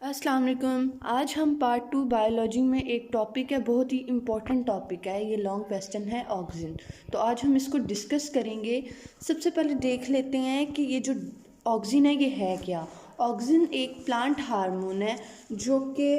अस्सलाम वालेकुम। आज हम पार्ट 2 बायोलॉजी में एक टॉपिक है, बहुत ही इम्पोर्टेंट टॉपिक है। ये लॉन्ग क्वेश्चन है ऑक्सीजन। तो आज हम इसको डिस्कस करेंगे। सबसे पहले देख लेते हैं कि ये जो ऑक्सीजन है ये है क्या। ऑक्सीजन एक प्लांट हार्मोन है जो कि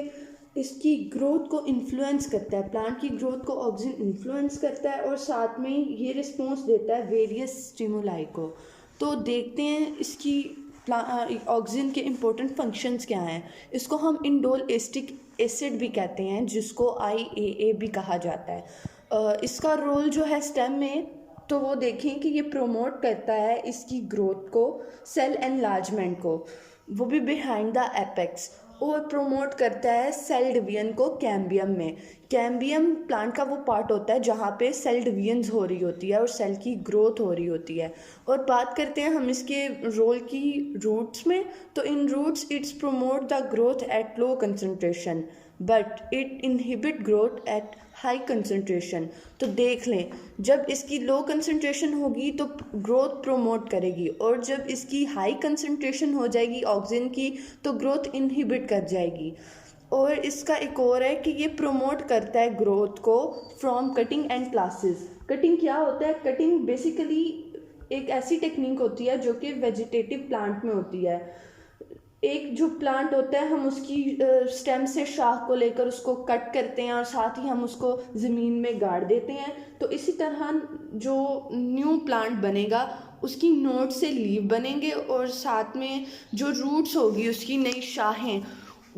इसकी ग्रोथ को इन्फ्लुएंस करता है। प्लांट की ग्रोथ को ऑक्सीजन इन्फ्लुएंस करता है और साथ में ये रिस्पॉन्स देता है वेरियस स्टिमुलाई को। तो देखते हैं इसकी ऑक्सीजन के इम्पोर्टेंट फंक्शंस क्या हैं। इसको हम इंडोल एस्टिक एसिड भी कहते हैं, जिसको IAA भी कहा जाता है। इसका रोल जो है स्टेम में, तो वो देखें कि ये प्रोमोट करता है इसकी ग्रोथ को, सेल एनलार्जमेंट को, वो भी बिहाइंड द एपेक्स, और प्रोमोट करता है सेल डिवीजन को कैम्बियम में। कैम्बियम प्लांट का वो पार्ट होता है जहाँ पे सेल डिवीजन्स हो रही होती है और सेल की ग्रोथ हो रही होती है। और बात करते हैं हम इसके रोल की रूट्स में, तो in roots its promote the growth at low concentration but it inhibit growth at high concentration. तो देख लें, जब इसकी लो कंसंट्रेशन होगी तो ग्रोथ प्रोमोट करेगी, और जब इसकी हाई कंसंट्रेशन हो जाएगी ऑक्सीजन की तो ग्रोथ इनहिबिट कर जाएगी। और इसका एक और है कि ये प्रोमोट करता है ग्रोथ को from cutting and classes. Cutting क्या होता है? कटिंग बेसिकली एक ऐसी टेक्निक होती है जो कि वेजिटेटिव प्लांट में होती है। एक जो प्लांट होता है, हम उसकी स्टेम से शाख को लेकर उसको कट करते हैं और साथ ही हम उसको ज़मीन में गाड़ देते हैं। तो इसी तरह जो न्यू प्लांट बनेगा उसकी नोट से लीव बनेंगे और साथ में जो रूट्स होगी उसकी नई शाखें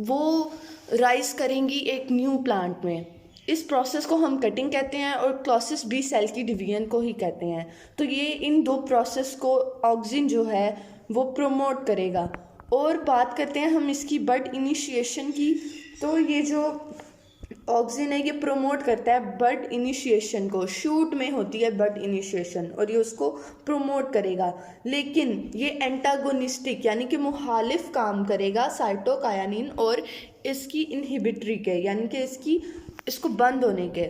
वो राइज करेंगी एक न्यू प्लांट में। इस प्रोसेस को हम कटिंग कहते हैं और क्लॉसिस भी सेल की डिवीजन को ही कहते हैं। तो ये इन दो प्रोसेस को ऑक्सीजन जो है वो प्रोमोट करेगा। और बात करते हैं हम इसकी बड इनिशिएशन की, तो ये जो ऑक्सीजन है ये प्रोमोट करता है बड इनिशिएशन को। शूट में होती है बड इनिशिएशन और ये उसको प्रोमोट करेगा, लेकिन ये एंटागोनिस्टिक यानी कि मुखालिफ काम करेगा साइटोकाइनिन और इसकी इनहिबिटरी के, यानी कि इसको बंद होने के।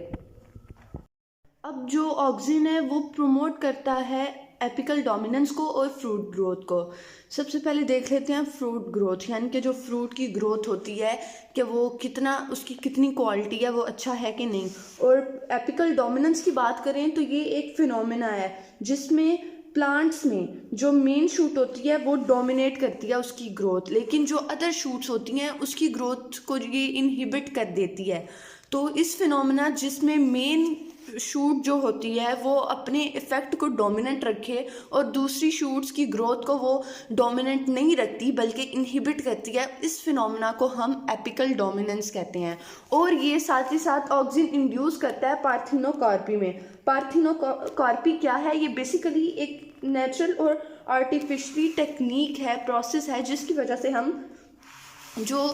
अब जो ऑक्सीजन है वो प्रोमोट करता है एपिकल डोमिनेंस को और फ्रूट ग्रोथ को। सबसे पहले देख लेते हैं फ्रूट ग्रोथ, यानी कि जो फ्रूट की ग्रोथ होती है कि वो कितना, उसकी कितनी क्वालिटी है, वो अच्छा है कि नहीं। और एपिकल डोमिनेंस की बात करें तो ये एक फिनोमेना है जिसमें प्लांट्स में जो मेन शूट होती है वो डोमिनेट करती है उसकी ग्रोथ, लेकिन जो अदर शूट्स होती हैं उसकी ग्रोथ को ये इनहिबिट कर देती है। तो इस फिनोमेना जिसमें मेन शूट जो होती है वो अपने इफ़ेक्ट को डोमिनेंट रखे और दूसरी शूट्स की ग्रोथ को वो डोमिनेंट नहीं रखती बल्कि इनहिबिट करती है, इस फिनोमेना को हम एपिकल डोमिनेंस कहते हैं। और ये साथ ही साथ ऑक्सीजन इंड्यूस करता है पार्थिनोकार्पी में। पार्थिनोकार्पी क्या है? ये बेसिकली एक नेचुरल और आर्टिफिशियली टेक्निक है, प्रोसेस है, जिसकी वजह से हम जो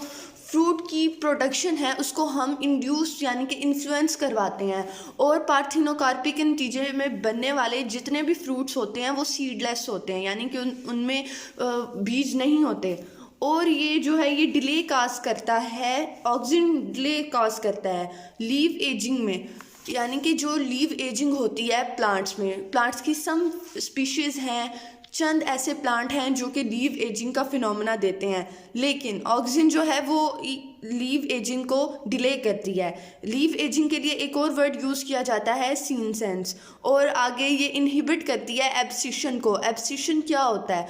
फ्रूट की प्रोडक्शन है उसको हम इंड्यूस यानी कि इन्फ्लुएंस करवाते हैं। और पार्थिनोकार्पी के नतीजे में बनने वाले जितने भी फ्रूट्स होते हैं वो सीडलेस होते हैं, यानी कि उनमें बीज नहीं होते। और ये जो है ये डिले काज करता है, ऑक्सीजन डिले काज करता है लीव एजिंग में, यानी कि जो लीव एजिंग होती है प्लांट्स में। प्लांट्स की सम स्पीशीज़ हैं, चंद ऐसे प्लांट हैं जो कि लीव एजिंग का फिनोमेना देते हैं, लेकिन ऑक्सीजन जो है वो लीव एजिंग को डिले करती है। लीव एजिंग के लिए एक और वर्ड यूज़ किया जाता है सीनसेंस। और आगे ये इनहिबिट करती है एब्सिशन को। एब्सिशन क्या होता है?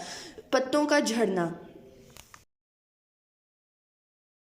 पत्तों का झड़ना।